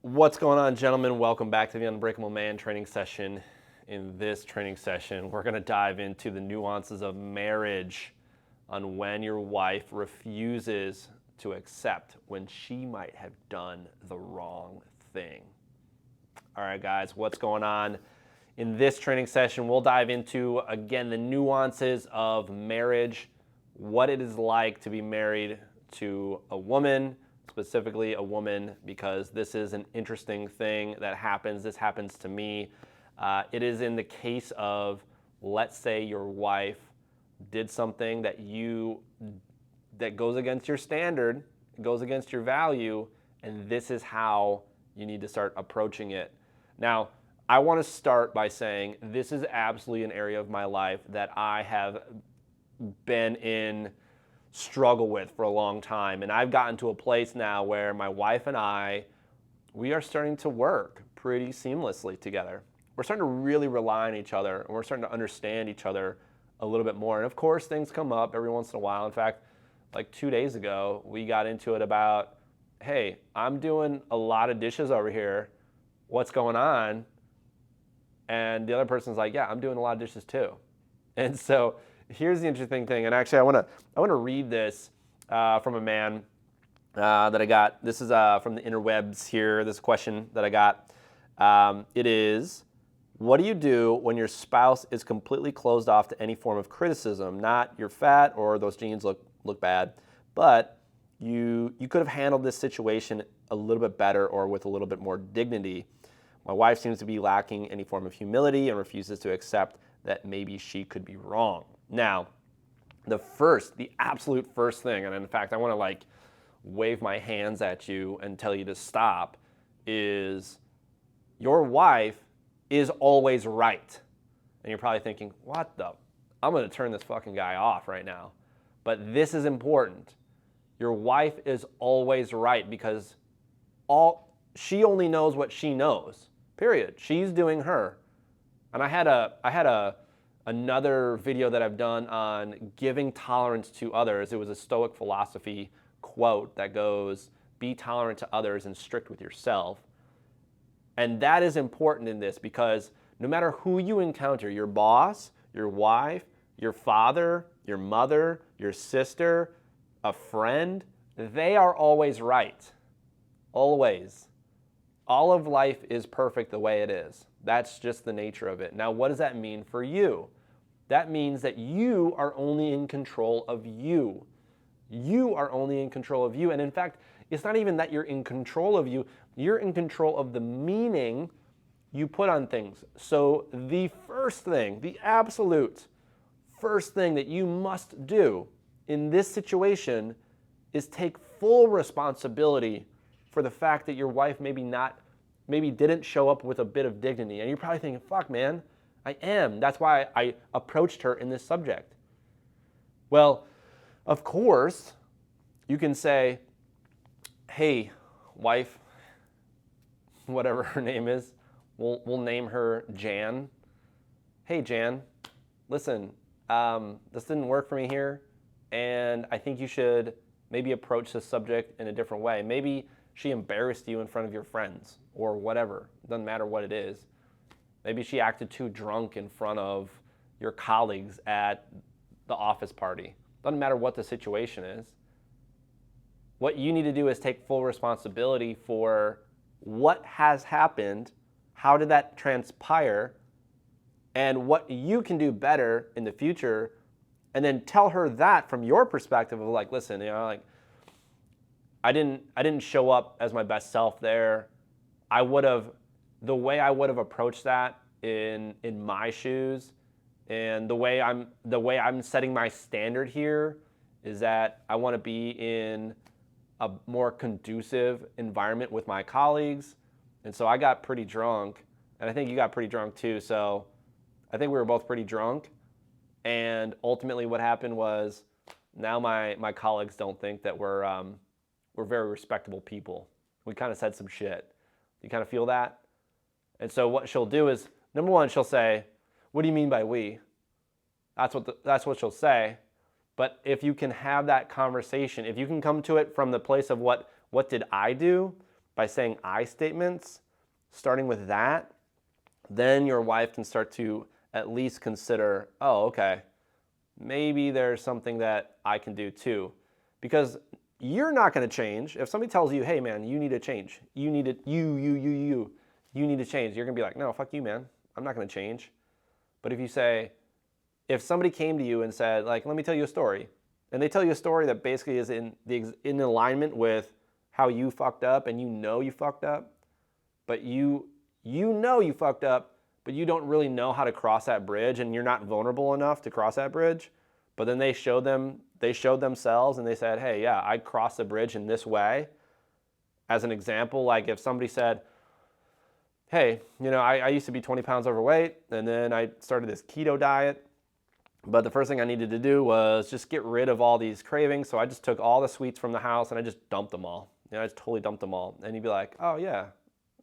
What's going on, gentlemen? Welcome back to the Unbreakable Man training session. In this training session, we're going to dive into the nuances of marriage on when your wife refuses to accept when she might have done the wrong thing. All right, guys, what's going on? In this training session, we'll dive into, again, the nuances of marriage, what it is like to be married to a woman, specifically a woman, because this is an interesting thing that happens. This happens to me. It is in the case of, let's say your wife did something that goes against your standard, goes against your value, and this is how you need to start approaching it. Now, I want to start by saying this is absolutely an area of my life that I have been in struggle with for a long time. And I've gotten to a place now where my wife and we are starting to work pretty seamlessly together. We're starting to really rely on each other, and we're starting to understand each other a little bit more. And of course, things come up every once in a while. In fact, like 2 days ago, we got into it about, hey, I'm doing a lot of dishes over here. What's going on? And the other person's like, yeah, I'm doing a lot of dishes too. And so here's the interesting thing, and actually I want to read this from a man that I got. This is from the interwebs here, this question that I got. It is, what do you do when your spouse is completely closed off to any form of criticism? Not you're fat or those jeans look bad, but you could have handled this situation a little bit better or with a little bit more dignity. My wife seems to be lacking any form of humility and refuses to accept that maybe she could be wrong. Now, the absolute first thing, and in fact, I want to wave my hands at you and tell you to stop, is your wife is always right. And you're probably thinking, I'm going to turn this fucking guy off right now. But this is important. Your wife is always right because she only knows what she knows, period. She's doing her. And I had another video that I've done on giving tolerance to others. It was a Stoic philosophy quote that goes, be tolerant to others and strict with yourself. And that is important in this because no matter who you encounter, your boss, your wife, your father, your mother, your sister, a friend, they are always right. Always. All of life is perfect the way it is. That's just the nature of it. Now, what does that mean for you? That means that you are only in control of you. You are only in control of you. And in fact, it's not even that you're in control of you. You're in control of the meaning you put on things. So the first thing, the absolute first thing that you must do in this situation is take full responsibility for the fact that your wife maybe didn't show up with a bit of dignity. And you're probably thinking, fuck, man, I am. That's why I approached her in this subject. Well, of course, you can say, hey, wife, whatever her name is, we'll name her Jan. Hey, Jan, listen, this didn't work for me here, and I think you should maybe approach this subject in a different way. Maybe she embarrassed you in front of your friends or whatever. Doesn't matter what it is. Maybe she acted too drunk in front of your colleagues at the office party. Doesn't matter what the situation is. What you need to do is take full responsibility for what has happened, how did that transpire, and what you can do better in the future, and then tell her that from your perspective of listen, I didn't show up as my best self there. The way I would have approached that in my shoes, and the way I'm setting my standard here is that I want to be in a more conducive environment with my colleagues. And so I got pretty drunk, and I think you got pretty drunk too. So I think we were both pretty drunk. And ultimately what happened was now my colleagues don't think that we're very respectable people. We kind of said some shit. You kind of feel that? And so what she'll do is, number one, she'll say, what do you mean by we? That's what she'll say. But if you can have that conversation, if you can come to it from the place of what did I do, by saying I statements, starting with that, then your wife can start to at least consider, oh, okay, maybe there's something that I can do too. Because you're not going to change. If somebody tells you, hey man, you need to change. You need to, you need to change. You're going to be like, no, fuck you, man. I'm not going to change. But if you say, if somebody came to you and said, like, let me tell you a story, and they tell you a story that basically is in alignment with how you fucked up, and you know you fucked up, but you know you fucked up, but you don't really know how to cross that bridge, and you're not vulnerable enough to cross that bridge. But then they showed themselves, and they said, hey, yeah, I crossed the bridge in this way. As an example, like if somebody said, hey, I used to be 20 pounds overweight, and then I started this keto diet, but the first thing I needed to do was just get rid of all these cravings, so I just took all the sweets from the house, and I just dumped them all. I just totally dumped them all. And you'd be like, oh yeah,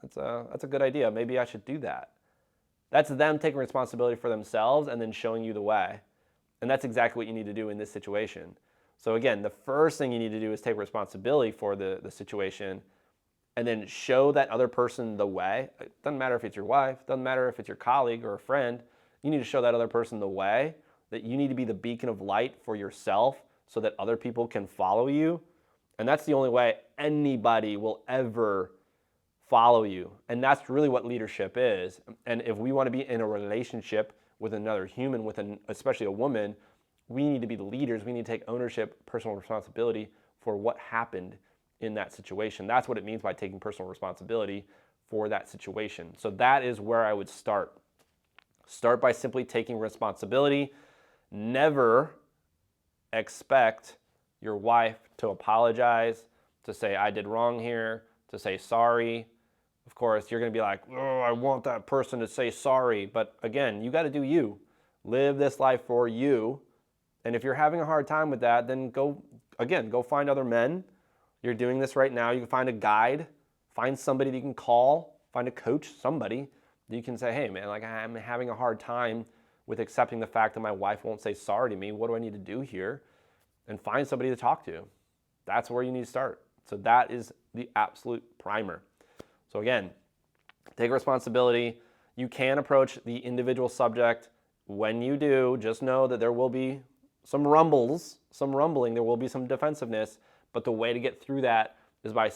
that's a good idea. Maybe I should do that. That's them taking responsibility for themselves and then showing you the way. And that's exactly what you need to do in this situation. So again, the first thing you need to do is take responsibility for the situation and then show that other person the way. It doesn't matter if it's your wife, doesn't matter if it's your colleague or a friend. You need to show that other person the way, that you need to be the beacon of light for yourself so that other people can follow you. And that's the only way anybody will ever follow you. And that's really what leadership is. And if we want to be in a relationship with another human, especially a woman, we need to be the leaders. We need to take ownership, personal responsibility for what happened in that situation. That's what it means by taking personal responsibility for that situation. So that is where I would start. Start by simply taking responsibility. Never expect your wife to apologize, to say, I did wrong here, to say sorry. Of course, you're going to be like, oh, I want that person to say sorry. But again, you got to do you. Live this life for you. And if you're having a hard time with that, then go find other men. You're doing this right now. You can find a guide, find somebody that you can call, find a coach, somebody that you can say, hey man, like I'm having a hard time with accepting the fact that my wife won't say sorry to me. What do I need to do here? And find somebody to talk to. That's where you need to start. So that is the absolute primer. So again, take responsibility. You can approach the individual subject. When you do, just know that there will be some rumbling, there will be some defensiveness, but the way to get through that is by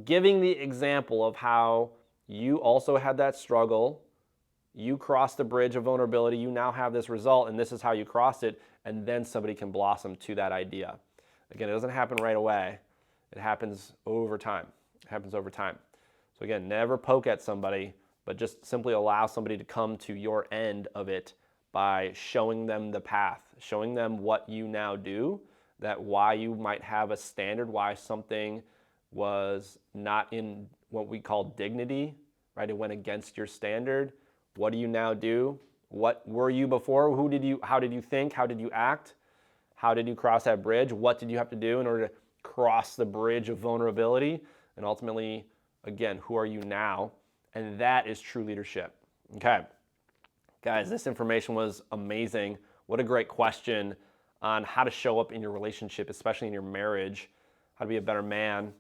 giving the example of how you also had that struggle, you crossed the bridge of vulnerability, you now have this result, and this is how you crossed it, and then somebody can blossom to that idea. Again, it doesn't happen right away. It happens over time. So again, never poke at somebody, but just simply allow somebody to come to your end of it by showing them the path, showing them what you now do, that why you might have a standard, why something was not in what we call dignity, right? It went against your standard. What do you now do? What were you before? How did you think? How did you act? How did you cross that bridge? What did you have to do in order to cross the bridge of vulnerability? And ultimately, again, who are you now? And that is true leadership. Okay. Guys, this information was amazing. What a great question on how to show up in your relationship, especially in your marriage, how to be a better man.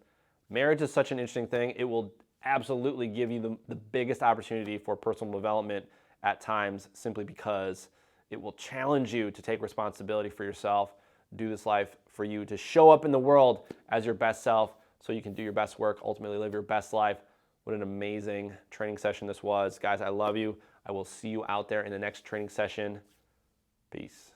Marriage is such an interesting thing. It will absolutely give you the biggest opportunity for personal development at times, simply because it will challenge you to take responsibility for yourself, do this life for you, to show up in the world as your best self so you can do your best work, ultimately live your best life. What an amazing training session this was. Guys, I love you. I will see you out there in the next training session. Peace.